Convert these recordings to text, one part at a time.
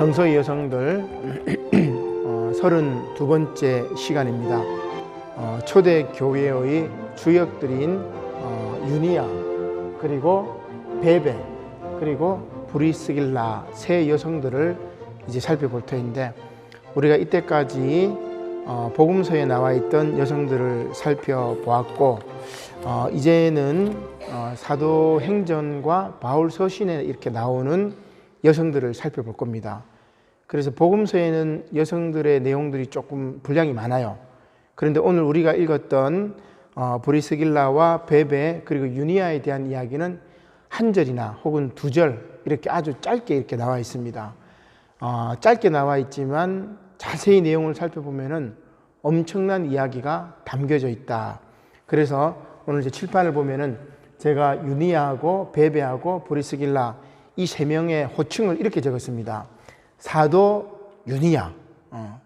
정서의 여성들 32번째 시간입니다. 초대교회의 주역들인 유니아, 그리고 베베, 그리고 브리스길라 세 여성들을 이제 살펴볼 터인데, 우리가 이때까지 복음서에 나와 있던 여성들을 살펴보았고, 이제는 사도행전과 바울 서신에 이렇게 나오는 여성들을 살펴볼 겁니다. 그래서 복음서에는 여성들의 내용들이 조금 분량이 많아요. 그런데 오늘 우리가 읽었던 브리스길라와 베베 그리고 유니아에 대한 이야기는 한 절이나 혹은 두 절 이렇게 아주 짧게 이렇게 나와 있습니다. 짧게 나와 있지만 자세히 내용을 살펴보면은 엄청난 이야기가 담겨져 있다. 그래서 오늘 이제 칠판을 보면은 제가 유니아하고 베베하고 브리스길라 이 세 명의 호칭을 이렇게 적었습니다. 사도 유니아,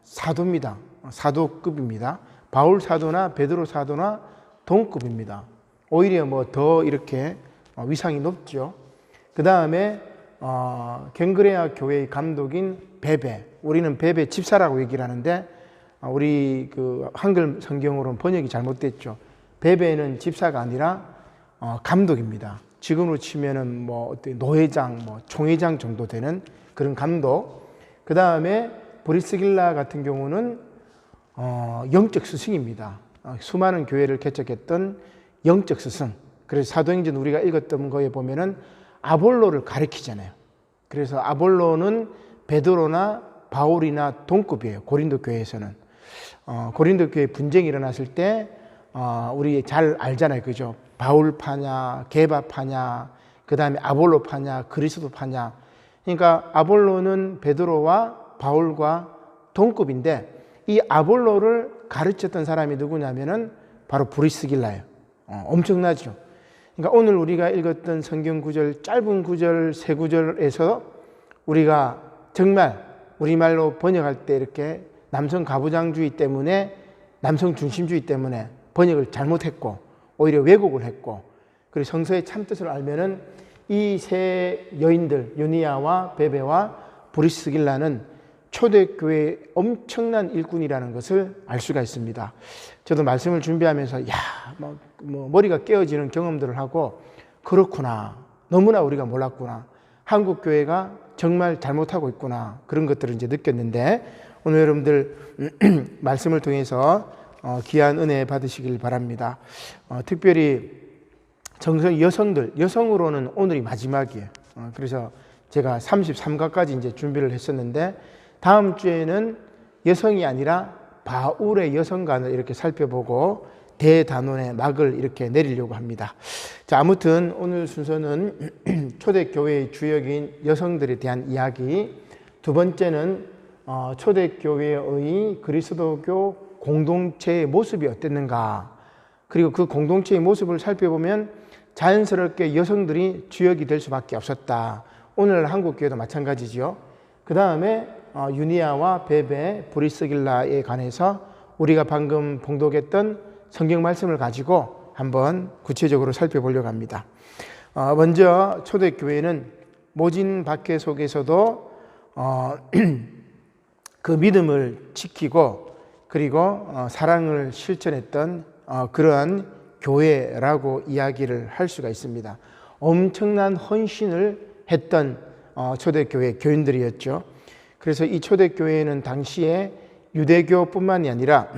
사도입니다. 사도급입니다. 바울 사도나 베드로 사도나 동급입니다. 오히려 뭐 더 이렇게 위상이 높죠. 그 다음에 갱그레아 교회의 감독인 베베, 우리는 베베 집사라고 얘기를 하는데 우리 그 한글 성경으로는 번역이 잘못됐죠. 베베는 집사가 아니라 감독입니다. 지금으로 치면은 뭐 노회장, 뭐 총회장 정도 되는 그런 감독. 그 다음에 브리스길라 같은 경우는 영적 스승입니다. 수많은 교회를 개척했던 영적 스승. 그래서 사도행전 우리가 읽었던 거에 보면은 아볼로를 가리키잖아요. 그래서 아볼로는 베드로나 바울이나 동급이에요. 고린도 교회에서는. 고린도 교회 분쟁이 일어났을 때 우리 잘 알잖아요. 그죠? 바울파냐, 게바파냐, 그 다음에 아볼로파냐, 그리스도파냐. 그러니까 아볼로는 베드로와 바울과 동급인데, 이 아볼로를 가르쳤던 사람이 누구냐면은 바로 브리스길라예요. 엄청나죠. 그러니까 오늘 우리가 읽었던 성경 구절, 짧은 구절, 세 구절에서 우리가 정말 우리말로 번역할 때 이렇게 남성 가부장주의 때문에, 남성 중심주의 때문에 번역을 잘못했고 오히려 왜곡을 했고, 그리고 성서의 참뜻을 알면은 이 세 여인들 유니아와 베베와 브리스길라는 초대교회의 엄청난 일꾼이라는 것을 알 수가 있습니다. 저도 말씀을 준비하면서 머리가 깨어지는 경험들을 하고, 그렇구나, 너무나 우리가 몰랐구나, 한국 교회가 정말 잘못하고 있구나, 그런 것들을 이제 느꼈는데, 오늘 여러분들 말씀을 통해서 귀한 은혜 받으시길 바랍니다. 특별히 정서 여성들, 여성으로는 오늘이 마지막이에요. 그래서 제가 33가까지 이제 준비를 했었는데, 다음 주에는 여성이 아니라 바울의 여성관을 이렇게 살펴보고 대단원의 막을 이렇게 내리려고 합니다. 자, 아무튼 오늘 순서는 초대교회의 주역인 여성들에 대한 이야기, 두 번째는 초대교회의 그리스도교 공동체의 모습이 어땠는가, 그리고 그 공동체의 모습을 살펴보면 자연스럽게 여성들이 주역이 될 수밖에 없었다. 오늘 한국교회도 마찬가지지요. 그 다음에 유니아와 베베, 브리스길라에 관해서 우리가 방금 봉독했던 성경 말씀을 가지고 한번 구체적으로 살펴보려고 합니다. 먼저 초대교회는 모진 박해 속에서도 그 믿음을 지키고 그리고 사랑을 실천했던 그러한 교회라고 이야기를 할 수가 있습니다. 엄청난 헌신을 했던 초대교회 교인들이었죠. 그래서 이 초대교회는 당시에 유대교뿐만이 아니라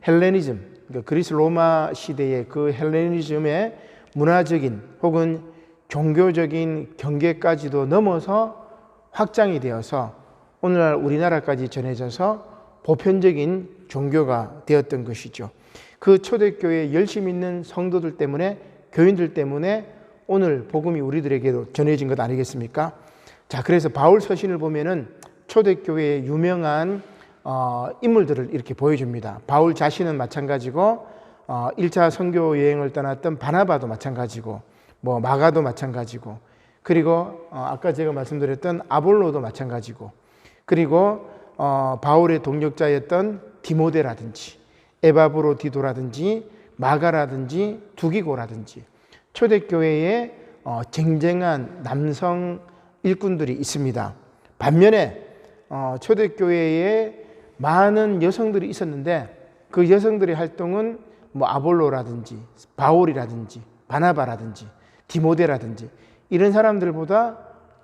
헬레니즘, 그러니까 그리스 로마 시대의 그 헬레니즘의 문화적인 혹은 종교적인 경계까지도 넘어서 확장이 되어서 오늘날 우리나라까지 전해져서 보편적인 종교가 되었던 것이죠. 그 초대교회에 열심히 있는 성도들 때문에, 교인들 때문에 오늘 복음이 우리들에게도 전해진 것 아니겠습니까? 자, 그래서 바울 서신을 보면은 초대교회의 유명한 인물들을 이렇게 보여줍니다. 바울 자신은 마찬가지고 1차 선교 여행을 떠났던 바나바도 마찬가지고, 뭐 마가도 마찬가지고, 그리고 아까 제가 말씀드렸던 아볼로도 마찬가지고, 그리고 바울의 동력자였던 디모데라든지 에바브로디도라든지 마가라든지 두기고라든지 초대교회에 쟁쟁한 남성 일꾼들이 있습니다. 반면에 초대교회에 많은 여성들이 있었는데 그 여성들의 활동은 뭐 아볼로라든지 바울이라든지 바나바라든지 디모데라든지 이런 사람들보다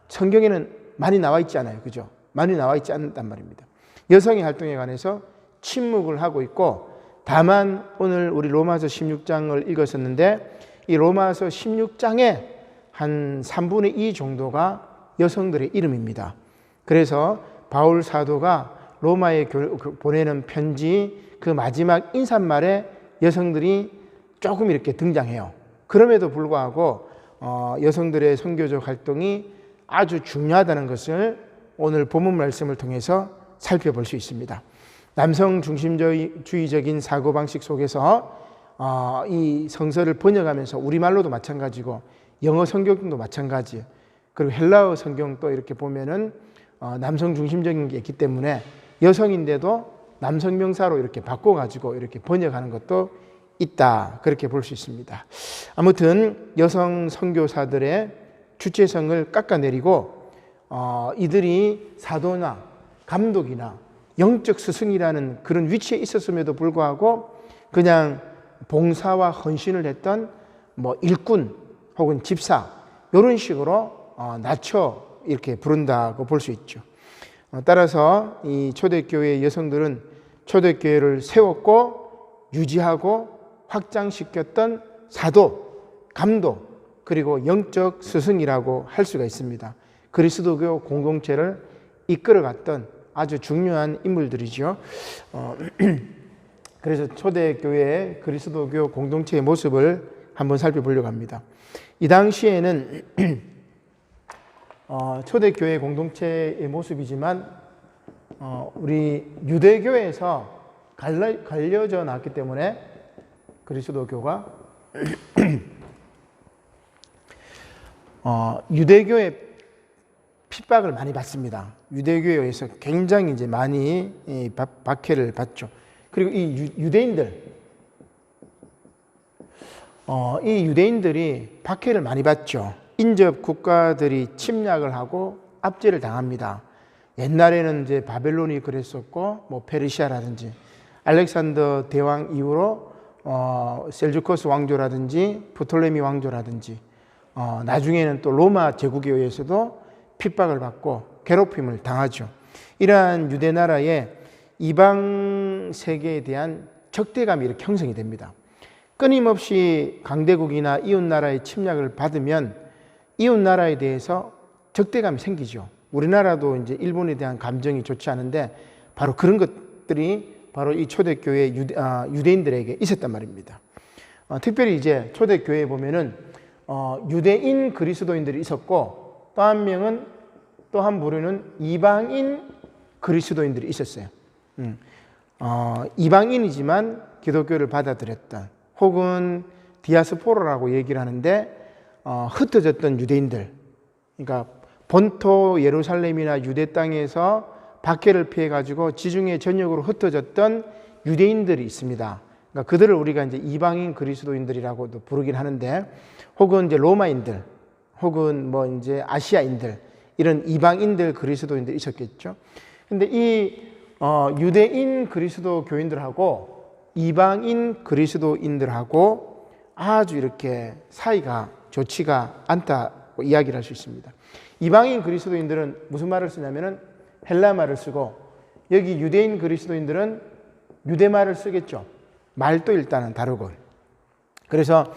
성경에는 많이 나와 있지 않아요. 그죠? 많이 나와 있지 않단 말입니다. 여성의 활동에 관해서 침묵을 하고 있고, 다만 오늘 우리 로마서 16장을 읽었었는데 이 로마서 16장에 한 3분의 2 정도가 여성들의 이름입니다. 그래서 바울 사도가 로마에 보내는 편지 그 마지막 인사말에 여성들이 조금 이렇게 등장해요. 그럼에도 불구하고 여성들의 선교적 활동이 아주 중요하다는 것을 오늘 본문 말씀을 통해서 살펴볼 수 있습니다. 남성 중심주의적인 사고방식 속에서 이 성서를 번역하면서 우리말로도 마찬가지고 영어 성경도 마찬가지, 그리고 헬라어 성경도 이렇게 보면은 남성 중심적인 게 있기 때문에 여성인데도 남성 명사로 이렇게 바꿔가지고 이렇게 번역하는 것도 있다, 그렇게 볼 수 있습니다. 아무튼 여성 선교사들의 주체성을 깎아내리고 이들이 사도나 감독이나 영적 스승이라는 그런 위치에 있었음에도 불구하고 그냥 봉사와 헌신을 했던 뭐 일꾼 혹은 집사 이런 식으로 낮춰 이렇게 부른다고 볼 수 있죠. 따라서 이 초대교회의 여성들은 초대교회를 세웠고 유지하고 확장시켰던 사도, 감독, 그리고 영적 스승이라고 할 수가 있습니다. 그리스도교 공동체를 이끌어갔던 아주 중요한 인물들이죠. 그래서 초대교회의 그리스도교 공동체의 모습을 한번 살펴보려고 합니다. 이 당시에는 초대교회 공동체의 모습이지만 우리 유대교에서 갈려져 나왔기 때문에 그리스도교가 유대교의 핍박을 많이 받습니다. 유대교에 의해서 굉장히 이제 많이 박해를 받죠. 그리고 이 유대인들이 박해를 많이 받죠. 인접 국가들이 침략을 하고 압제를 당합니다. 옛날에는 이제 바벨론이 그랬었고, 뭐 페르시아라든지 알렉산더 대왕 이후로 셀주코스 왕조라든지 프톨레미 왕조라든지 나중에는 또 로마 제국에 의해서도 핍박을 받고 괴롭힘을 당하죠. 이러한 유대 나라의 이방 세계에 대한 적대감이 이렇게 형성이 됩니다. 끊임없이 강대국이나 이웃 나라의 침략을 받으면 이웃 나라에 대해서 적대감이 생기죠. 우리나라도 이제 일본에 대한 감정이 좋지 않은데 바로 그런 것들이 바로 이 초대교회 유대인들에게 있었단 말입니다. 특별히 이제 초대교회에 보면은 유대인 그리스도인들이 있었고, 또 한 명은, 또 한 부류는 이방인 그리스도인들이 있었어요. 이방인이지만 기독교를 받아들였다, 혹은 디아스포라라고 얘기를 하는데 흩어졌던 유대인들, 그러니까 본토 예루살렘이나 유대 땅에서 박해를 피해 가지고 지중해 전역으로 흩어졌던 유대인들이 있습니다. 그러니까 그들을 우리가 이제 이방인 그리스도인들이라고도 부르긴 하는데, 혹은 이제 로마인들, 혹은 뭐 이제 아시아인들, 이런 이방인들 그리스도인들이 있었겠죠. 근데 이 유대인 그리스도 교인들하고 이방인 그리스도인들하고 아주 이렇게 사이가 좋지가 않다고 이야기를 할 수 있습니다. 이방인 그리스도인들은 무슨 말을 쓰냐면은 헬라 말을 쓰고, 여기 유대인 그리스도인들은 유대 말을 쓰겠죠. 말도 일단은 다르고. 그래서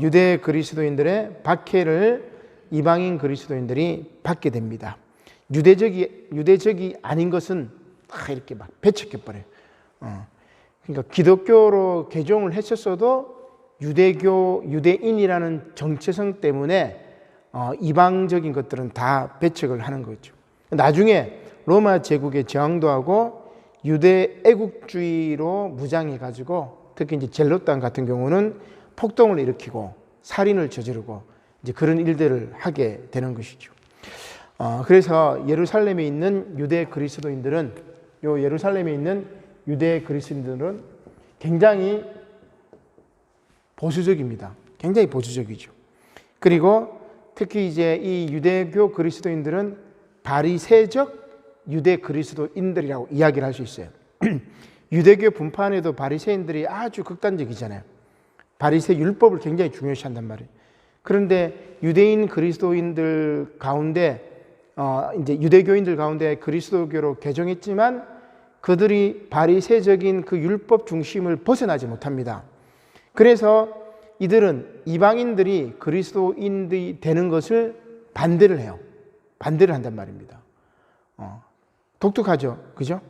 유대 그리스도인들의 박해를 이방인 그리스도인들이 받게 됩니다. 유대적이 아닌 것은 다 이렇게 막 배척해버려요. 그러니까 기독교로 개종을 했었어도 유대인이라는 정체성 때문에 이방적인 것들은 다 배척을 하는 거죠. 나중에 로마 제국에 저항도 하고 유대 애국주의로 무장해가지고, 특히 이제 젤로 땅 같은 경우는 폭동을 일으키고 살인을 저지르고 이제 그런 일들을 하게 되는 것이죠. 그래서 예루살렘에 있는 유대 그리스도인들은, 예루살렘에 있는 유대 그리스도인들은 굉장히 보수적입니다. 굉장히 보수적이죠. 그리고 특히 이제 이 유대교 그리스도인들은 바리새적 유대 그리스도인들이라고 이야기를 할 수 있어요. 유대교 분파에도 바리새인들이 아주 극단적이잖아요. 바리새 율법을 굉장히 중요시한단 말이에요. 그런데 유대인 그리스도인들 가운데 이제 유대교인들 가운데 그리스도교로 개종했지만 그들이 바리새적인 그 율법 중심을 벗어나지 못합니다. 그래서 이들은 이방인들이 그리스도인들이 되는 것을 반대를 해요. 반대를 한단 말입니다. 독특하죠, 그죠?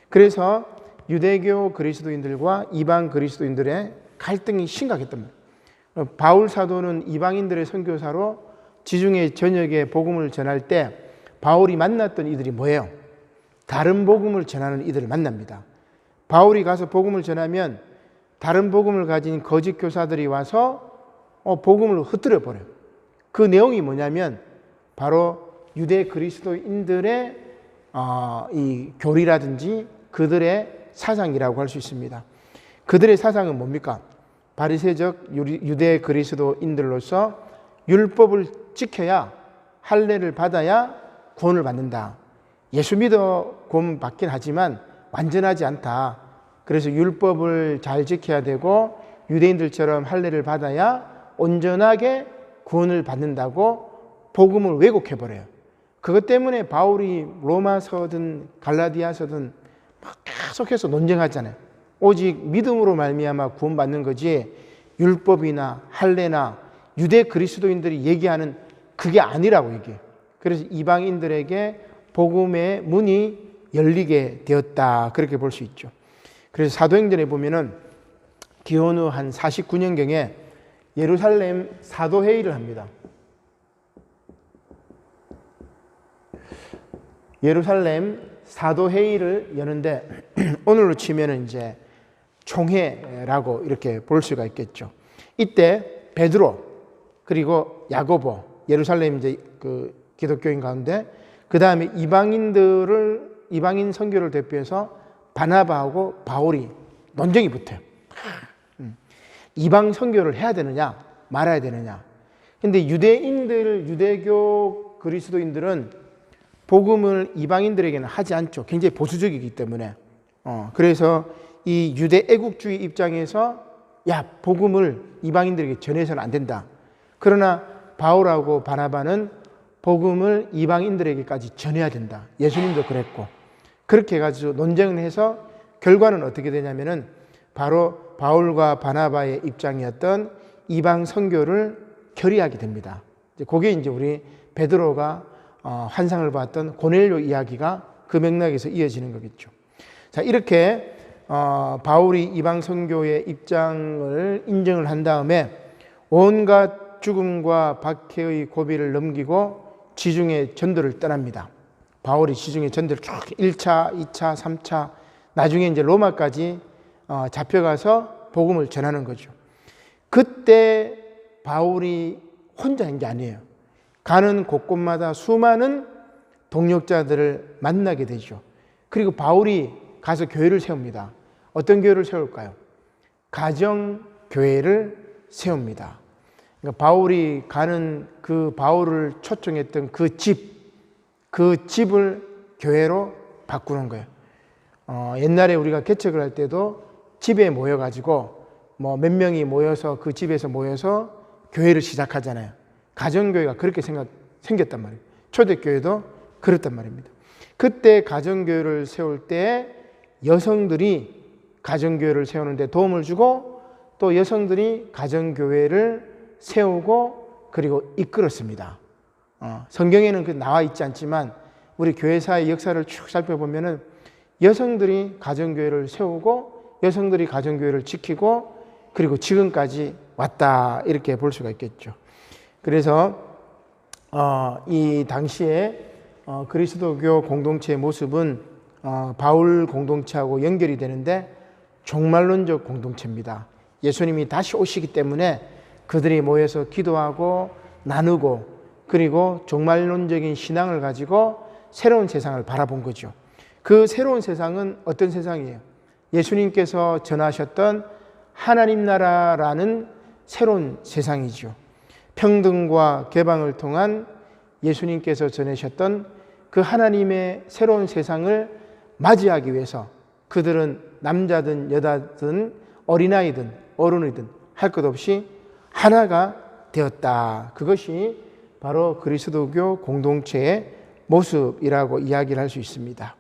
그래서 유대교 그리스도인들과 이방 그리스도인들의 갈등이 심각했단 말이에요. 바울 사도는 이방인들의 선교사로 지중해 전역에 복음을 전할 때 바울이 만났던 이들이 뭐예요? 다른 복음을 전하는 이들을 만납니다. 바울이 가서 복음을 전하면 다른 복음을 가진 거짓 교사들이 와서 복음을 흩뜨려 버려요. 그 내용이 뭐냐면 바로 유대 그리스도인들의 이 교리라든지 그들의 사상이라고 할 수 있습니다. 그들의 사상은 뭡니까? 바리새적 유대 그리스도인들로서 율법을 지켜야 할례를 받아야 구원을 받는다. 예수 믿어 구원 받긴 하지만 완전하지 않다. 그래서 율법을 잘 지켜야 되고 유대인들처럼 할례를 받아야 온전하게 구원을 받는다고 복음을 왜곡해 버려요. 그것 때문에 바울이 로마서든 갈라디아서든 계속해서 논쟁하잖아요. 오직 믿음으로 말미암아 구원받는 거지 율법이나 할례나 유대 그리스도인들이 얘기하는 그게 아니라고 얘기해요. 그래서 이방인들에게 복음의 문이 열리게 되었다, 그렇게 볼 수 있죠. 그래서 사도행전에 보면은 기원 후 한 49년경에 예루살렘 사도회의를 합니다. 예루살렘 사도회의를 여는데 오늘로 치면은 이제 총회라고 이렇게 볼 수가 있겠죠. 이때 베드로 그리고 야고보, 예루살렘 이제 그 기독교인 가운데, 그 다음에 이방인 선교를 대표해서 바나바하고 바울이 논쟁이 붙어요. 이방 선교를 해야 되느냐 말아야 되느냐. 근데 유대교 그리스도인들은 복음을 이방인들에게는 하지 않죠. 굉장히 보수적이기 때문에. 그래서 이 유대 애국주의 입장에서 야, 복음을 이방인들에게 전해서는 안 된다. 그러나 바울하고 바나바는 복음을 이방인들에게까지 전해야 된다. 예수님도 그랬고. 그렇게 해가지고 논쟁을 해서 결과는 어떻게 되냐면은 바로 바울과 바나바의 입장이었던 이방 선교를 결의하게 됩니다. 그게 이제 우리 베드로가 환상을 봤던 고넬료 이야기가 그 맥락에서 이어지는 거겠죠. 자, 이렇게 바울이 이방 선교의 입장을 인정을 한 다음에 온갖 죽음과 박해의 고비를 넘기고 지중해 전도를 떠납니다. 바울이 지중해 전도를 쭉 1차, 2차, 3차, 나중에 이제 로마까지 잡혀가서 복음을 전하는 거죠. 그때 바울이 혼자 한 게 아니에요. 가는 곳곳마다 수많은 동역자들을 만나게 되죠. 그리고 바울이 가서 교회를 세웁니다. 어떤 교회를 세울까요? 가정교회를 세웁니다. 그러니까 바울이 가는 그 바울을 초청했던 그 집을 교회로 바꾸는 거예요. 옛날에 우리가 개척을 할 때도 집에 모여가지고 뭐 몇 명이 모여서 그 집에서 모여서 교회를 시작하잖아요. 가정교회가 그렇게 생겼단 말이에요. 초대교회도 그렇단 말입니다. 그때 가정교회를 세울 때 여성들이 가정교회를 세우는데 도움을 주고 또 여성들이 가정교회를 세우고 그리고 이끌었습니다. 성경에는 그 나와 있지 않지만 우리 교회사의 역사를 쭉 살펴보면은 여성들이 가정교회를 세우고 여성들이 가정교회를 지키고 그리고 지금까지 왔다, 이렇게 볼 수가 있겠죠. 그래서 이 당시에 그리스도교 공동체의 모습은 바울 공동체하고 연결이 되는데 종말론적 공동체입니다. 예수님이 다시 오시기 때문에 그들이 모여서 기도하고 나누고 그리고 종말론적인 신앙을 가지고 새로운 세상을 바라본 거죠. 그 새로운 세상은 어떤 세상이에요? 예수님께서 전하셨던 하나님 나라라는 새로운 세상이죠. 평등과 개방을 통한 예수님께서 전하셨던 그 하나님의 새로운 세상을 맞이하기 위해서 그들은 남자든 여자든 어린아이든 어른이든 할 것 없이 하나가 되었다. 그것이 바로 그리스도교 공동체의 모습이라고 이야기를 할 수 있습니다.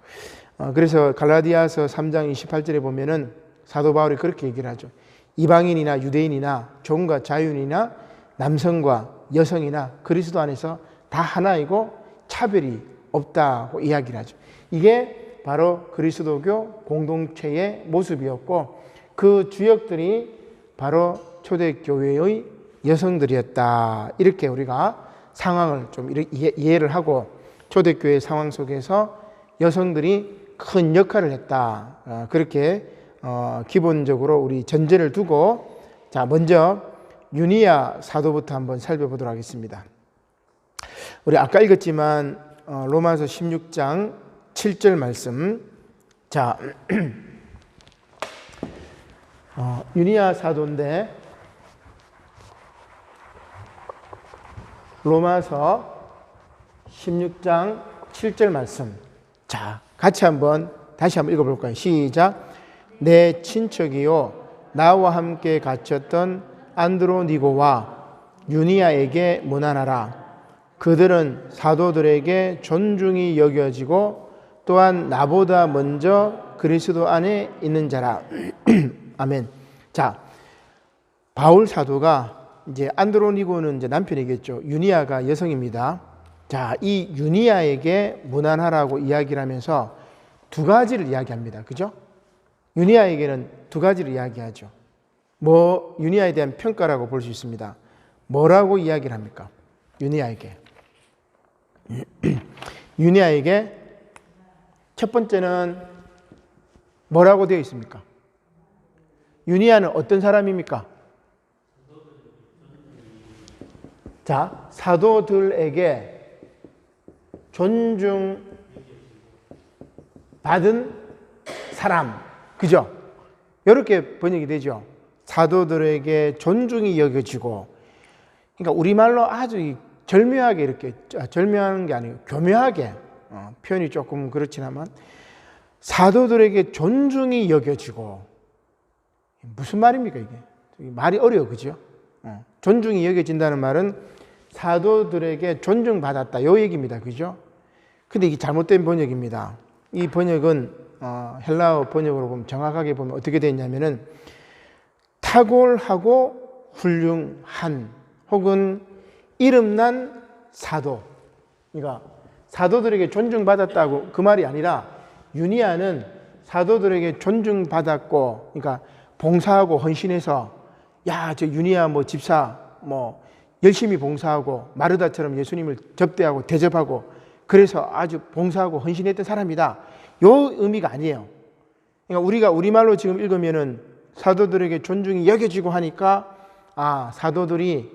그래서 갈라디아서 3장 28절에 보면은 사도 바울이 그렇게 얘기를 하죠. 이방인이나 유대인이나 종과 자유인이나 남성과 여성이나 그리스도 안에서 다 하나이고 차별이 없다고 이야기를 하죠. 이게 바로 그리스도교 공동체의 모습이었고 그 주역들이 바로 초대교회의 여성들이었다. 이렇게 우리가 상황을 좀 이해를 하고 초대교회 상황 속에서 여성들이 큰 역할을 했다. 그렇게 기본적으로 우리 전제를 두고 자 먼저 유니아 사도부터 한번 살펴보도록 하겠습니다. 우리 아까 읽었지만 로마서 16장 7절 말씀. 자 유니아 사도인데 로마서 16장 7절 말씀. 자, 같이 다시 한번 읽어볼까요? 시작. 내 친척이요 나와 함께 갇혔던 안드로니고와 유니아에게 문안하라. 그들은 사도들에게 존중이 여겨지고 또한 나보다 먼저 그리스도 안에 있는 자라. 아멘. 자, 바울 사도가 이제 안드로니고는 이제 남편이겠죠. 유니아가 여성입니다. 자, 이 유니아에게 문안하라고 이야기를 하면서 두 가지를 이야기합니다. 그죠? 유니아에게는 두 가지를 이야기하죠. 유니아에 대한 평가라고 볼 수 있습니다. 뭐라고 이야기를 합니까? 유니아에게. 유니아에게 첫 번째는 뭐라고 되어 있습니까? 유니아는 어떤 사람입니까? 자, 사도들에게 존중받은 사람. 그죠? 이렇게 번역이 되죠. 사도들에게 존중이 여겨지고, 그러니까 우리말로 아주 절묘하게 이렇게, 절묘한 게 아니고 교묘하게, 표현이 조금 그렇지만, 사도들에게 존중이 여겨지고, 무슨 말입니까, 이게? 말이 어려워, 그죠? 존중이 여겨진다는 말은 사도들에게 존중받았다, 요 얘기입니다. 그죠? 근데 이게 잘못된 번역입니다. 이 번역은, 헬라어 번역으로 보면, 정확하게 보면 어떻게 되어 있냐면은, 탁월하고 훌륭한, 혹은 이름난 사도. 그러니까, 사도들에게 존중받았다고 그 말이 아니라, 유니아는 사도들에게 존중받았고, 그러니까, 봉사하고 헌신해서, 야, 저 유니아 집사, 열심히 봉사하고, 마르다처럼 예수님을 접대하고, 대접하고, 그래서 아주 봉사하고 헌신했던 사람이다. 요 의미가 아니에요. 그러니까 우리가 우리말로 지금 읽으면은 사도들에게 존중이 여겨지고 하니까, 사도들이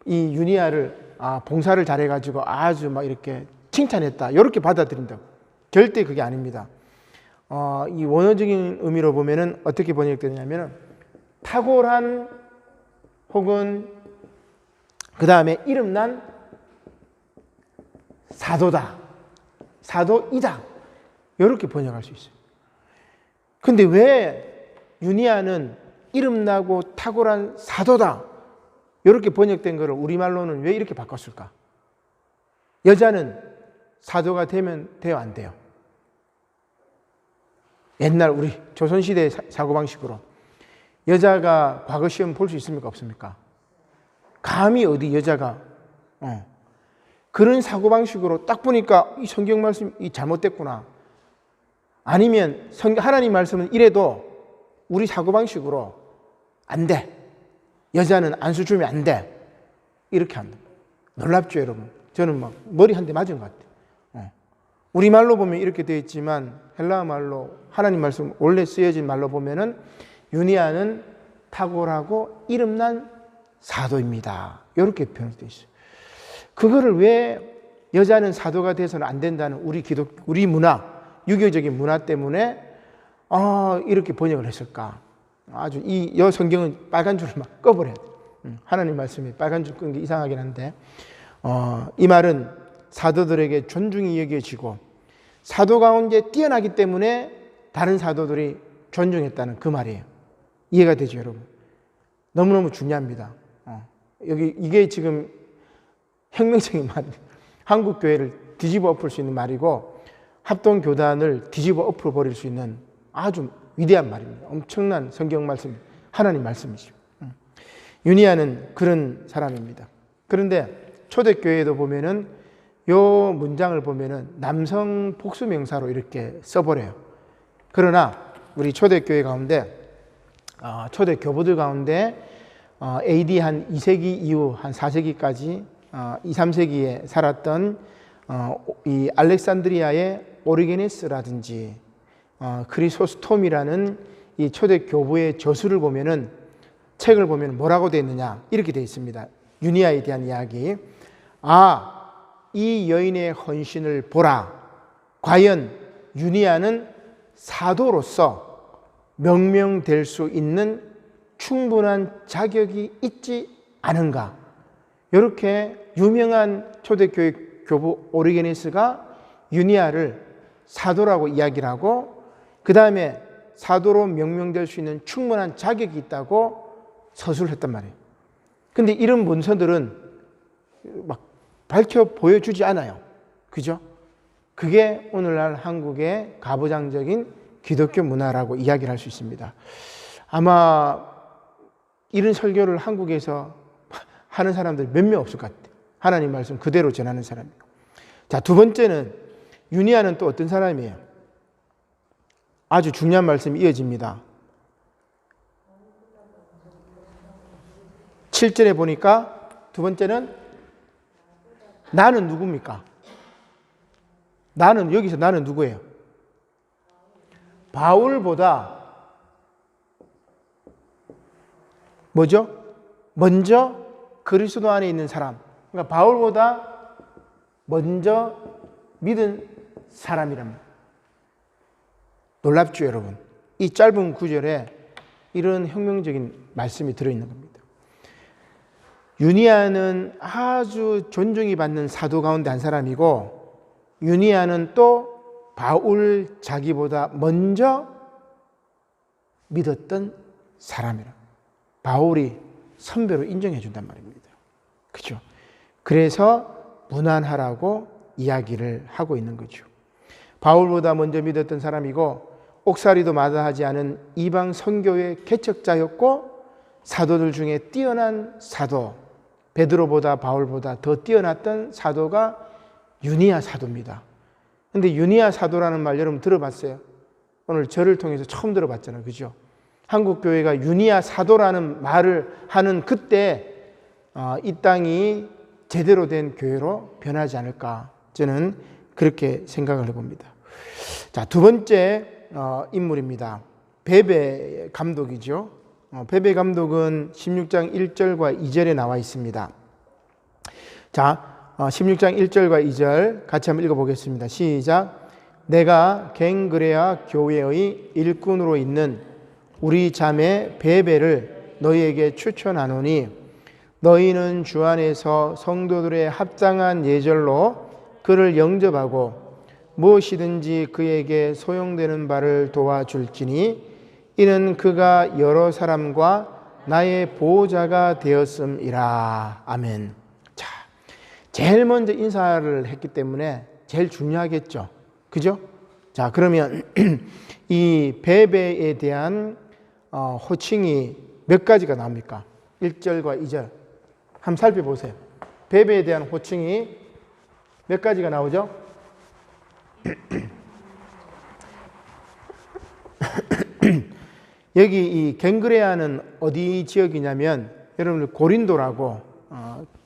이 유니아를, 봉사를 잘해가지고 아주 이렇게 칭찬했다. 이렇게 받아들인다고. 절대 그게 아닙니다. 이 원어적인 의미로 보면은 어떻게 번역되냐면은 탁월한 혹은 그 다음에 이름난 사도다. 사도이다. 이렇게 번역할 수 있어요. 근데 왜 유니아는 이름나고 탁월한 사도다. 이렇게 번역된 것을 우리말로는 왜 이렇게 바꿨을까? 여자는 사도가 되면 돼요, 안 돼요? 옛날 우리 조선시대 사고방식으로 여자가 과거 시험 볼 수 있습니까? 없습니까? 감히 어디 여자가 그런 사고방식으로 딱 보니까 이 성경 말씀이 잘못됐구나. 아니면 하나님 말씀은 이래도 우리 사고방식으로 안 돼. 여자는 안수 주면 안 돼. 이렇게 한다. 놀랍죠, 여러분? 저는 머리 한 대 맞은 것 같아요. 우리말로 보면 이렇게 되어 있지만 헬라어 말로 하나님 말씀 원래 쓰여진 말로 보면은 유니아는 탁월하고 이름난 사도입니다. 이렇게 표현되어 있어요. 그거를 왜 여자는 사도가 돼서는 안 된다는 우리 문화, 유교적인 문화 때문에 이렇게 번역을 했을까? 아주 이 성경은 빨간 줄을 막 꺼버려야 돼. 하나님 말씀이 빨간 줄 끈 게 이상하긴 한데 이 말은 사도들에게 존중이 여겨지고 사도 가운데 뛰어나기 때문에 다른 사도들이 존중했다는 그 말이에요. 이해가 되죠, 여러분? 너무너무 중요합니다. 이게 지금 혁명적인 말이에요. 한국 교회를 뒤집어 엎을 수 있는 말이고 합동 교단을 뒤집어 엎어 버릴 수 있는 아주 위대한 말입니다. 엄청난 성경 말씀, 하나님 말씀이죠. 유니아는 그런 사람입니다. 그런데 초대교회도 보면은 요 문장을 보면은 남성 복수 명사로 이렇게 써버려요. 그러나 우리 초대교회 가운데 초대 교부들 가운데 AD 한 2세기 이후 한 4세기까지 2, 3세기에 살았던 이 알렉산드리아의 오리게네스라든지 크리소스톰이라는 이 초대 교부의 저수를 보면은 책을 보면 뭐라고 되어 있느냐 이렇게 되어 있습니다. 유니아에 대한 이야기. 이 여인의 헌신을 보라. 과연 유니아는 사도로서 명명될 수 있는 충분한 자격이 있지 않은가. 이렇게 유명한 초대교회 교부 오리게네스가 유니아를 사도라고 이야기를 하고 그 다음에 사도로 명명될 수 있는 충분한 자격이 있다고 서술을 했단 말이에요. 근데 이런 문서들은 막 밝혀 보여주지 않아요. 그죠? 그게 오늘날 한국의 가부장적인 기독교 문화라고 이야기를 할 수 있습니다. 아마 이런 설교를 한국에서 하는 사람들 몇 명 없을 것 같아요. 하나님 말씀 그대로 전하는 사람이고. 자, 두 번째는 유니아는 또 어떤 사람이에요? 아주 중요한 말씀이 이어집니다. 7절에 보니까 두 번째는 나는 누굽니까? 여기서 나는 누구예요? 바울보다 뭐죠? 먼저 그리스도 안에 있는 사람. 그러니까 바울보다 먼저 믿은 사람이랍니다. 놀랍죠, 여러분? 이 짧은 구절에 이런 혁명적인 말씀이 들어있는 겁니다. 유니아는 아주 존중이 받는 사도 가운데 한 사람이고 유니아는 또 바울 자기보다 먼저 믿었던 사람이라. 바울이 선배로 인정해 준단 말입니다. 그렇죠? 그래서 무난하라고 이야기를 하고 있는 거죠. 바울보다 먼저 믿었던 사람이고 옥살이도 마다하지 않은 이방 선교의 개척자였고 사도들 중에 뛰어난 사도, 베드로보다 바울보다 더 뛰어났던 사도가 유니아 사도입니다. 근데 유니아 사도라는 말 여러분 들어봤어요? 오늘 저를 통해서 처음 들어봤잖아요. 그죠? 한국 교회가 유니아 사도라는 말을 하는 그때 이 땅이 제대로 된 교회로 변하지 않을까 저는 그렇게 생각을 해봅니다. 자, 두 번째 인물입니다. 베베 감독이죠. 베베 감독은 16장 1절과 2절에 나와 있습니다. 자, 16장 1절과 2절 같이 한번 읽어보겠습니다. 시작. 내가 갱그레아 교회의 일꾼으로 있는 우리 자매 베베를 너희에게 추천하노니 너희는 주 안에서 성도들의 합당한 예절로 그를 영접하고 무엇이든지 그에게 소용되는 바를 도와줄지니 이는 그가 여러 사람과 나의 보호자가 되었음이라. 아멘. 자, 제일 먼저 인사를 했기 때문에 제일 중요하겠죠. 그죠? 자, 그러면 이 베베에 대한 호칭이 몇 가지가 나옵니까? 1절과 2절 한번 살펴보세요. 베베에 대한 호칭이 몇 가지가 나오죠? 여기 이 갱그레아는 어디 지역이냐면 여러분들 고린도라고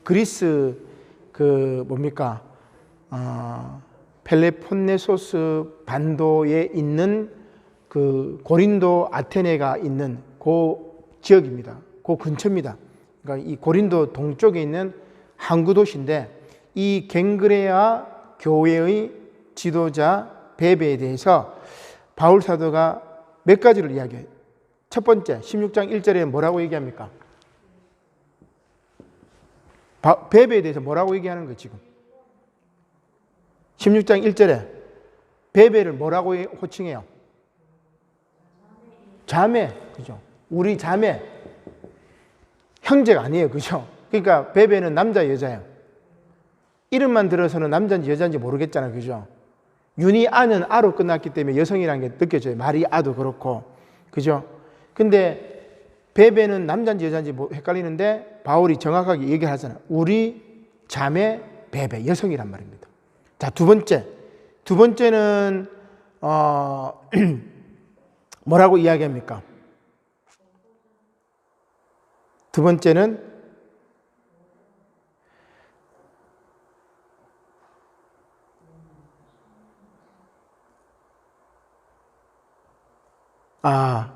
그리스 뭡니까 펠레폰네소스 반도에 있는 그 고린도 아테네가 있는 그 지역입니다. 그 근처입니다. 그러니까 이 고린도 동쪽에 있는 항구 도시인데 이 갱그레아 교회의 지도자 베베에 대해서 바울 사도가 몇 가지를 이야기해요. 첫 번째 16장 1절에 뭐라고 얘기합니까? 베베에 대해서 뭐라고 얘기하는 거예요 지금? 16장 1절에 베베를 뭐라고 호칭해요? 자매, 그죠? 우리 자매. 형제가 아니에요, 그죠? 그러니까 베베는 남자, 여자예요. 이름만 들어서는 남자인지 여자인지 모르겠잖아요, 그죠? 윤이 아는 아로 끝났기 때문에 여성이라는 게 느껴져요. 마리아도 그렇고, 그죠? 근데 베베는 남자인지 여자인지 헷갈리는데 바울이 정확하게 얘기를 하잖아요. 우리 자매 베베, 여성이란 말입니다. 자, 두 번째는 뭐라고 이야기합니까? 두 번째는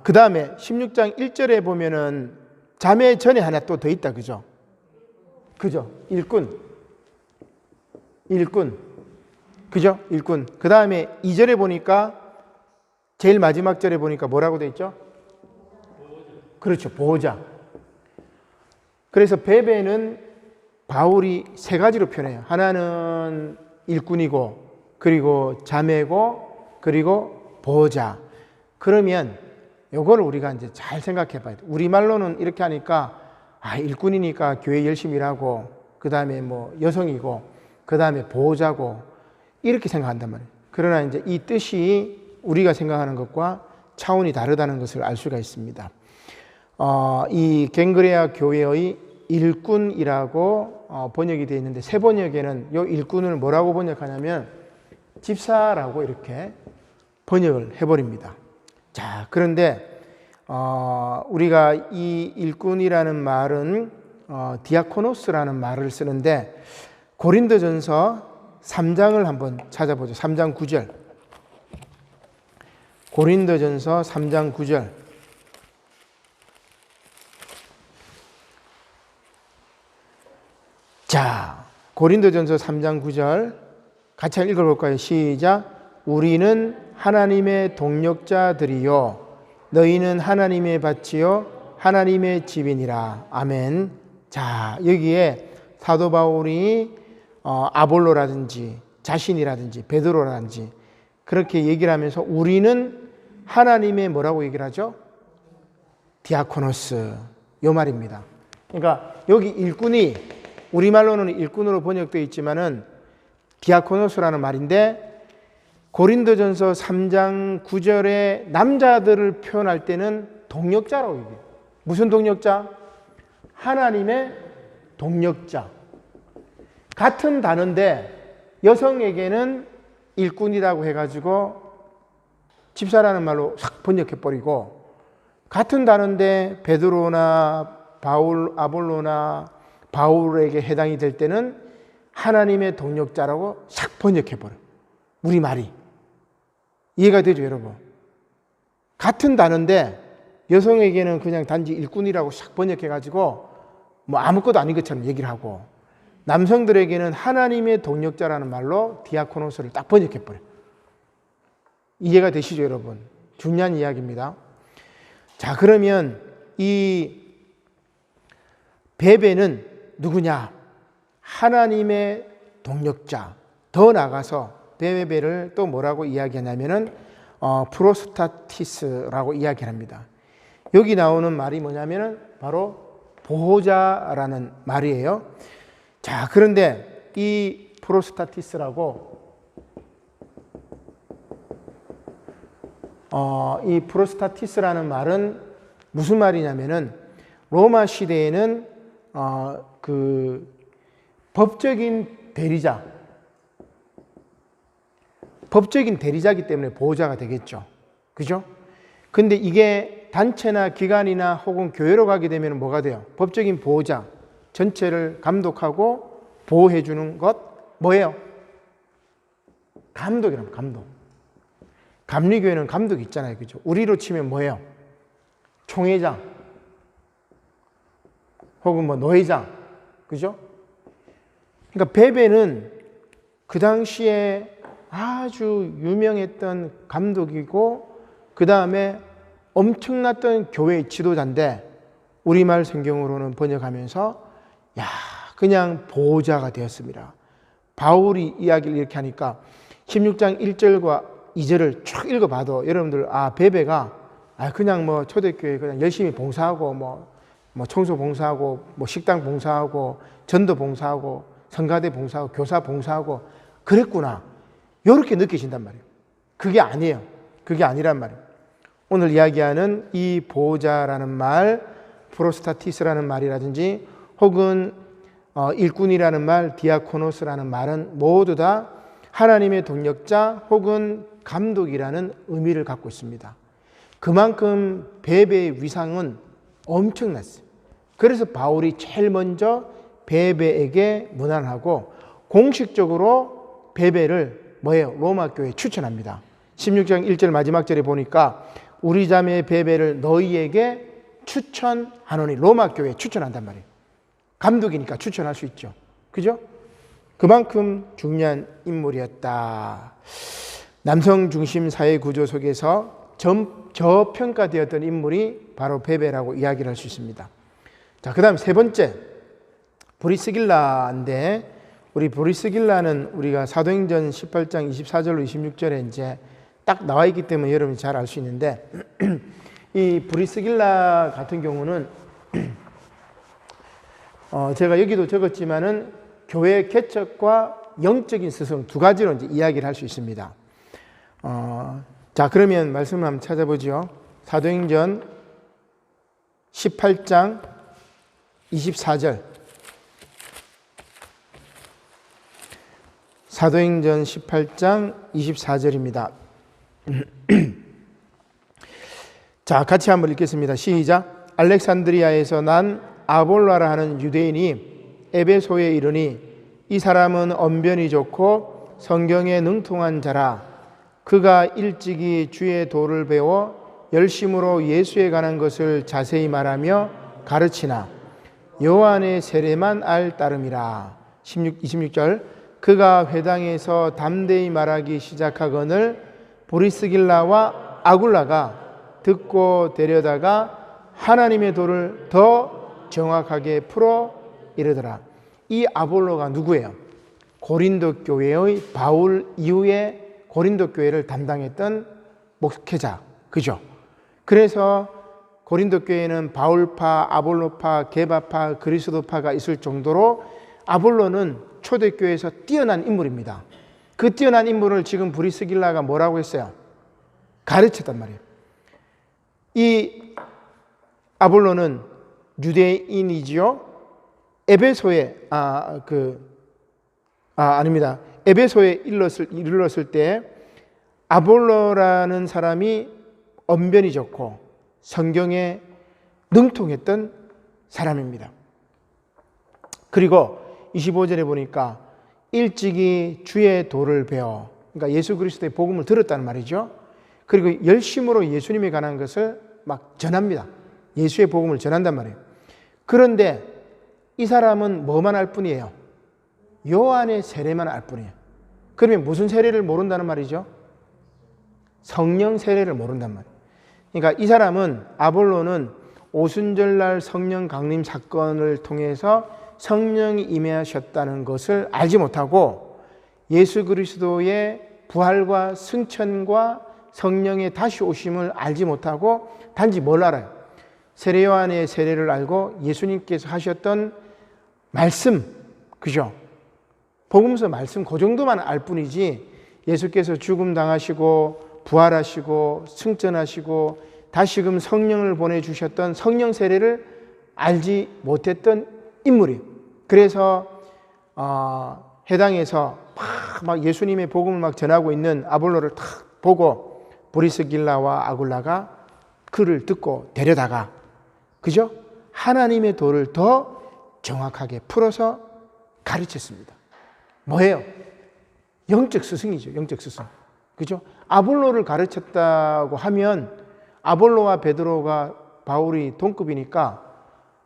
그 다음에 16장 1절에 보면은 자매 전에 하나 또 더 있다, 그죠? 그죠? 일꾼. 그죠? 일꾼. 그 다음에 2절에 보니까 제일 마지막 절에 보니까 뭐라고 돼 있죠? 그렇죠. 보호자. 그래서 베베는 바울이 세 가지로 표현해요. 하나는 일꾼이고, 그리고 자매고, 그리고 보호자. 그러면 요거를 우리가 이제 잘 생각해 봐야 돼. 우리말로는 이렇게 하니까 일꾼이니까 교회 열심히 일하고, 그 다음에 뭐 여성이고, 그 다음에 보호자고, 이렇게 생각한단 말이에요. 그러나 이제 이 뜻이 우리가 생각하는 것과 차원이 다르다는 것을 알 수가 있습니다. 이 갱그레아 교회의 일꾼이라고 번역이 되어 있는데, 새 번역에는 이 일꾼을 뭐라고 번역하냐면 집사라고 이렇게 번역을 해버립니다. 자, 그런데 우리가 이 일꾼이라는 말은 디아코노스라는 말을 쓰는데, 고린도전서 3장을 한번 찾아보죠. 3장 9절. 고린도전서 3장 9절. 자, 고린도전서 3장 9절 같이 읽어볼까요? 시작. 우리는 하나님의 동력자들이요 너희는 하나님의 밭이요 하나님의 집이니라. 아멘. 자, 여기에 사도 바울이 아볼로라든지 자신이라든지 베드로라든지 그렇게 얘기를 하면서 우리는 하나님의 뭐라고 얘기를 하죠? 디아코노스, 요 말입니다. 그러니까 여기 일꾼이 우리말로는 일꾼으로 번역되어 있지만은 디아코노스라는 말인데, 고린도전서 3장 9절에 남자들을 표현할 때는 동력자라고 얘기해요. 무슨 동력자? 하나님의 동력자. 같은 단어인데 여성에게는 일꾼이라고 해가지고 집사라는 말로 싹 번역해버리고, 같은 단어인데 베드로나 바울, 아볼로나 바울에게 해당이 될 때는 하나님의 동력자라고 싹 번역해버려요. 우리말이. 이해가 되죠, 여러분? 같은 단어인데 여성에게는 그냥 단지 일꾼이라고 싹 번역해가지고 뭐 아무것도 아닌 것처럼 얘기를 하고, 남성들에게는 하나님의 동력자라는 말로 디아코노스를 딱 번역해버려요. 이해가 되시죠, 여러분? 중요한 이야기입니다. 자, 그러면 이 베베는 누구냐? 하나님의 동력자. 더 나아가서 베베를 또 뭐라고 이야기하냐면은 프로스타티스라고 이야기합니다. 여기 나오는 말이 뭐냐면은 바로 보호자라는 말이에요. 자, 그런데 이 프로스타티스라고 이 프로스타티스라는 말은 무슨 말이냐면은 로마 시대에는 그 법적인 대리자이기 때문에 보호자가 되겠죠. 그죠? 근데 이게 단체나 기관이나 혹은 교회로 가게 되면 뭐가 돼요? 법적인 보호자, 전체를 감독하고 보호해 주는 것 뭐예요? 감독이란 감독. 감리교회는 감독이 있잖아요. 그죠? 우리로 치면 뭐예요? 총회장 혹은 뭐 노회장. 그죠? 그러니까 베베는 그 당시에 아주 유명했던 감독이고, 그 다음에 엄청났던 교회의 지도자인데, 우리말 성경으로는 번역하면서 그냥 보호자가 되었습니다. 바울이 이야기를 이렇게 하니까 16장 1절과 2절을 쭉 읽어봐도 여러분들 베베가 그냥 뭐 초대교회 그냥 열심히 봉사하고 뭐 청소 봉사하고 뭐 식당 봉사하고 전도 봉사하고 성가대 봉사하고 교사 봉사하고 그랬구나, 이렇게 느끼신단 말이에요. 그게 아니에요. 그게 아니란 말이에요. 오늘 이야기하는 이 보호자라는 말, 프로스타티스라는 말이라든지 혹은 일꾼이라는 말, 디아코노스라는 말은 모두 다 하나님의 동력자 혹은 감독이라는 의미를 갖고 있습니다. 그만큼 베베의 위상은 엄청났어요. 그래서 바울이 제일 먼저 베베에게 문안하고 공식적으로 베베를 뭐예요? 로마 교회에 추천합니다. 16장 1절 마지막 절에 보니까 우리 자매 베베를 너희에게 추천하노니, 로마 교회에 추천한단 말이에요. 감독이니까 추천할 수 있죠. 그죠? 그만큼 중요한 인물이었다. 남성 중심 사회 구조 속에서 저평가되었던 인물이 바로 베베라고 이야기를 할 수 있습니다. 자, 그 다음 세 번째, 브리스길라인데, 우리 브리스길라는 우리가 사도행전 18장 24절로 26절에 이제 딱 나와 있기 때문에 여러분이 잘 알 수 있는데, 이 브리스길라 같은 경우는 제가 여기도 적었지만은 교회 개척과 영적인 스승 두 가지로 이제 이야기를 할 수 있습니다. 자, 그러면 말씀을 한번 찾아보죠. 사도행전 18장 24절. 사도행전 18장 24절입니다. 자, 같이 한번 읽겠습니다. 시작. 알렉산드리아에서 난 아볼라라 하는 유대인이 에베소에 이르니 이 사람은 언변이 좋고 성경에 능통한 자라. 그가 일찍이 주의 도를 배워 열심으로 예수에 관한 것을 자세히 말하며 가르치나 요한의 세례만 알 따름이라. 26절. 그가 회당에서 담대히 말하기 시작하거늘 브리스길라와 아굴라가 듣고 데려다가 하나님의 도를 더 정확하게 풀어 이르더라. 이 아볼로가 누구예요? 고린도 교회의 바울 이후에 고린도 교회를 담당했던 목회자, 그죠? 그래서 고린도 교회는 바울파, 아볼로파, 게바파, 그리스도파가 있을 정도로 아볼로는 초대교회에서 뛰어난 인물입니다. 그 뛰어난 인물을 지금 브리스길라가 뭐라고 했어요? 가르쳤단 말이에요. 이 아볼로는 유대인이지요. 에베소에 아닙니다. 에베소에 이르렀을 때 아볼로라는 사람이 언변이 좋고 성경에 능통했던 사람입니다. 그리고 25절에 보니까 일찍이 주의 도를 배워, 그러니까 예수 그리스도의 복음을 들었다는 말이죠. 그리고 열심으로 예수님에 관한 것을 막 전합니다. 예수의 복음을 전한단 말이에요. 그런데 이 사람은 뭐만 알 뿐이에요? 요한의 세례만 알 뿐이에요. 그러면 무슨 세례를 모른다는 말이죠? 성령 세례를 모른단 말이에요. 그러니까 이 사람은, 아볼로는 오순절날 성령 강림 사건을 통해서 성령이 임하셨다는 것을 알지 못하고 예수 그리스도의 부활과 승천과 성령의 다시 오심을 알지 못하고 단지 뭘 알아요? 세례 요한의 세례를 알고 예수님께서 하셨던 말씀, 그죠? 복음서 말씀 그 정도만 알 뿐이지 예수께서 죽음 당하시고 부활하시고 승천하시고 다시금 성령을 보내주셨던 성령 세례를 알지 못했던 인물이에요. 그래서 해당에서 막 예수님의 복음을 막 전하고 있는 아볼로를 탁 보고 브리스길라와 아굴라가 그를 듣고 데려다가, 그죠? 하나님의 도를 더 정확하게 풀어서 가르쳤습니다. 뭐예요? 영적 스승이죠. 영적 스승. 그죠? 아볼로를 가르쳤다고 하면 아볼로와 베드로가 바울이 동급이니까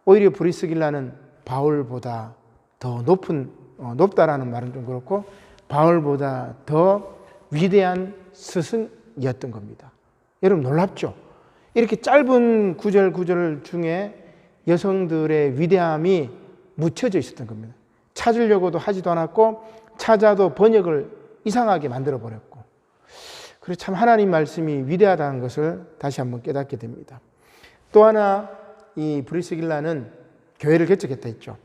오히려 브리스길라는 바울보다 더 높다라는 말은 좀 그렇고 바울보다 더 위대한 스승이었던 겁니다. 여러분 놀랍죠? 이렇게 짧은 구절 중에 여성들의 위대함이 묻혀져 있었던 겁니다. 찾으려고도 하지도 않았고 찾아도 번역을 이상하게 만들어 버렸고, 그래 참 하나님 말씀이 위대하다는 것을 다시 한번 깨닫게 됩니다. 또 하나 이 브리스길라는 교회를 개척했다 했죠.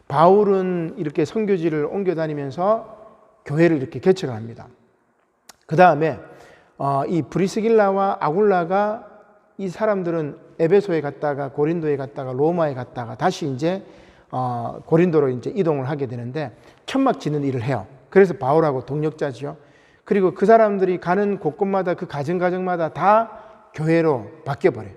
바울은 이렇게 선교지를 옮겨 다니면서 교회를 이렇게 개척을 합니다. 그 다음에 이 브리스길라와 아굴라가 이 사람들은 에베소에 갔다가 고린도에 갔다가 로마에 갔다가 다시 이제 고린도로 이제 이동을 하게 되는데 천막 짓는 일을 해요. 그래서 바울하고 동력자죠. 그리고 그 사람들이 가는 곳곳마다 그 가정마다 다 교회로 바뀌어버려요.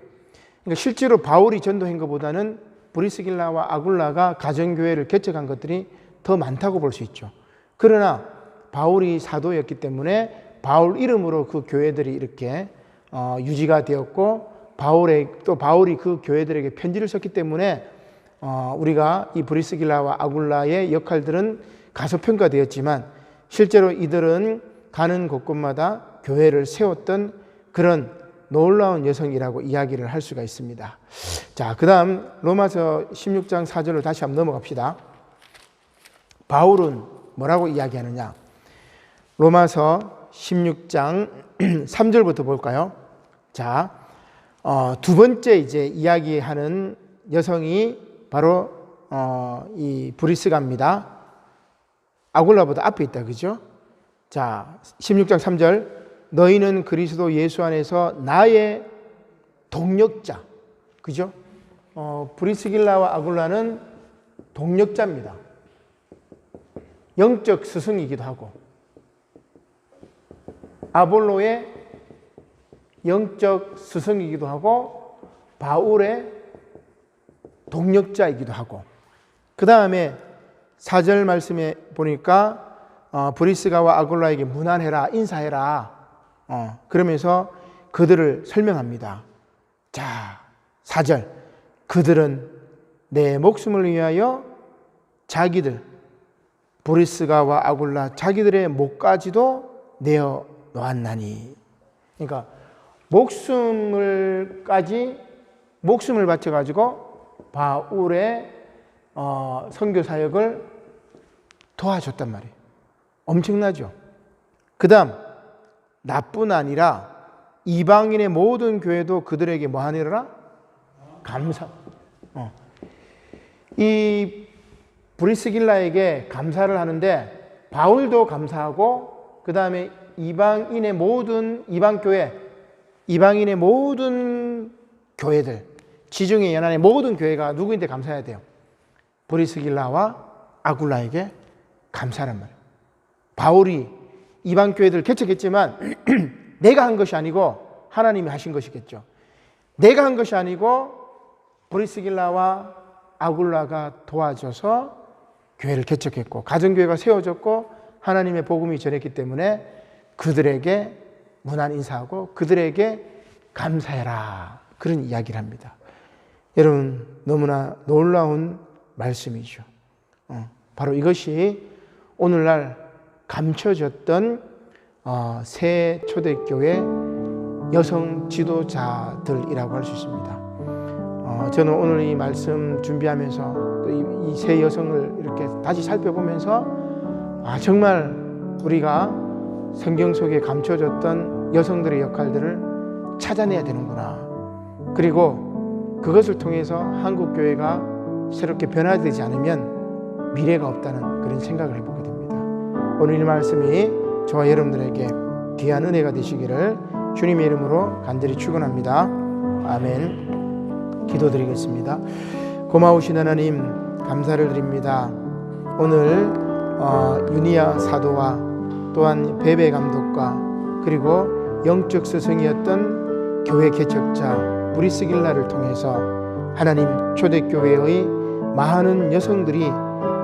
그러니까 실제로 바울이 전도한 것보다는 브리스길라와 아굴라가 가정교회를 개척한 것들이 더 많다고 볼 수 있죠. 그러나 바울이 사도였기 때문에 바울 이름으로 그 교회들이 이렇게 유지가 되었고 바울이 그 교회들에게 편지를 썼기 때문에 우리가 이 브리스길라와 아굴라의 역할들은 가소평가되었지만 실제로 이들은 가는 곳곳마다 교회를 세웠던 그런 놀라운 여성이라고 이야기를 할 수가 있습니다. 자, 그 다음 로마서 16장 4절로 다시 한번 넘어갑시다. 바울은 뭐라고 이야기하느냐? 로마서 16장 3절부터 볼까요? 자, 두 번째 이제 이야기하는 여성이 바로 이 브리스가입니다. 아굴라보다 앞에 있다, 그죠? 자, 16장 3절. 너희는 그리스도 예수 안에서 나의 동력자, 그죠? 브리스길라와 아굴라는 동력자입니다. 영적 스승이기도 하고 아볼로의 영적 스승이기도 하고 바울의 동력자이기도 하고 그 다음에 4절 말씀에 보니까 브리스가와 아굴라에게 문안해라, 인사해라. 그러면서 그들을 설명합니다. 자, 4절. 그들은 내 목숨을 위하여 자기들, 브리스가와 아굴라 자기들의 목까지도 내어 놓았나니. 그러니까 목숨을 바쳐가지고 바울의 선교 사역을 도와줬단 말이에요. 엄청나죠? 그 다음 나뿐 아니라 이방인의 모든 교회도 그들에게 뭐 하느라? 감사. 이 브리스길라에게 감사를 하는데 바울도 감사하고 그 다음에 이방인의 모든 이방인의 모든 교회들, 지중해 연안의 모든 교회가 누구인데 감사해야 돼요? 브리스길라와 아굴라에게 감사란 말이에요. 바울이 이방 교회들을 개척했지만 내가 한 것이 아니고 하나님이 하신 것이겠죠. 내가 한 것이 아니고 브리스길라와 아굴라가 도와줘서 교회를 개척했고 가정교회가 세워졌고 하나님의 복음이 전했기 때문에 그들에게 문안 인사하고 그들에게 감사해라, 그런 이야기를 합니다. 여러분, 너무나 놀라운 말씀이죠. 바로 이것이 오늘날 감춰졌던 새 초대교회 여성 지도자들이라고 할 수 있습니다. 저는 오늘 이 말씀 준비하면서 또 이 새 여성을 이렇게 다시 살펴보면서 정말 우리가 성경 속에 감춰졌던 여성들의 역할들을 찾아내야 되는구나. 그리고 그것을 통해서 한국교회가 새롭게 변화되지 않으면 미래가 없다는 그런 생각을 해보게 됩니다. 오늘 이 말씀이 저와 여러분들에게 귀한 은혜가 되시기를 주님의 이름으로 간절히 축원합니다. 아멘. 기도드리겠습니다. 고마우신 하나님, 감사를 드립니다. 오늘 유니아 사도와 또한 베베 감독과 그리고 영적 스승이었던 교회 개척자 브리스길라를 통해서 하나님 초대교회의 많은 여성들이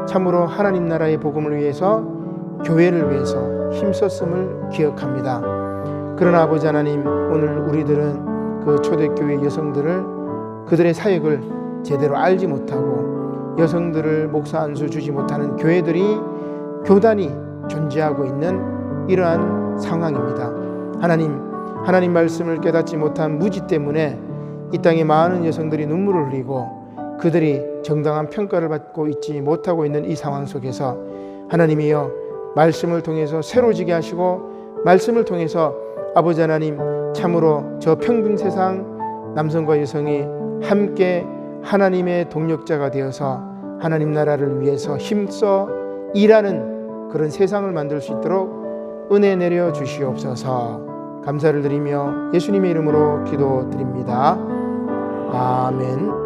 참으로 하나님 나라의 복음을 위해서 교회를 위해서 힘썼음을 기억합니다. 그러나 아버지 하나님, 오늘 우리들은 그 초대교회 여성들을 그들의 사역을 제대로 알지 못하고 여성들을 목사 안수 주지 못하는 교회들이 교단이 존재하고 있는 이러한 상황입니다. 하나님 말씀을 깨닫지 못한 무지 때문에 이 땅에 많은 여성들이 눈물을 흘리고 그들이 정당한 평가를 받고 있지 못하고 있는 이 상황 속에서 하나님이여 말씀을 통해서 새로지게 하시고 말씀을 통해서 아버지 하나님, 참으로 저 평등 세상 남성과 여성이 함께 하나님의 동력자가 되어서 하나님 나라를 위해서 힘써 일하는 그런 세상을 만들 수 있도록 은혜 내려 주시옵소서. 감사를 드리며 예수님의 이름으로 기도드립니다. 아멘.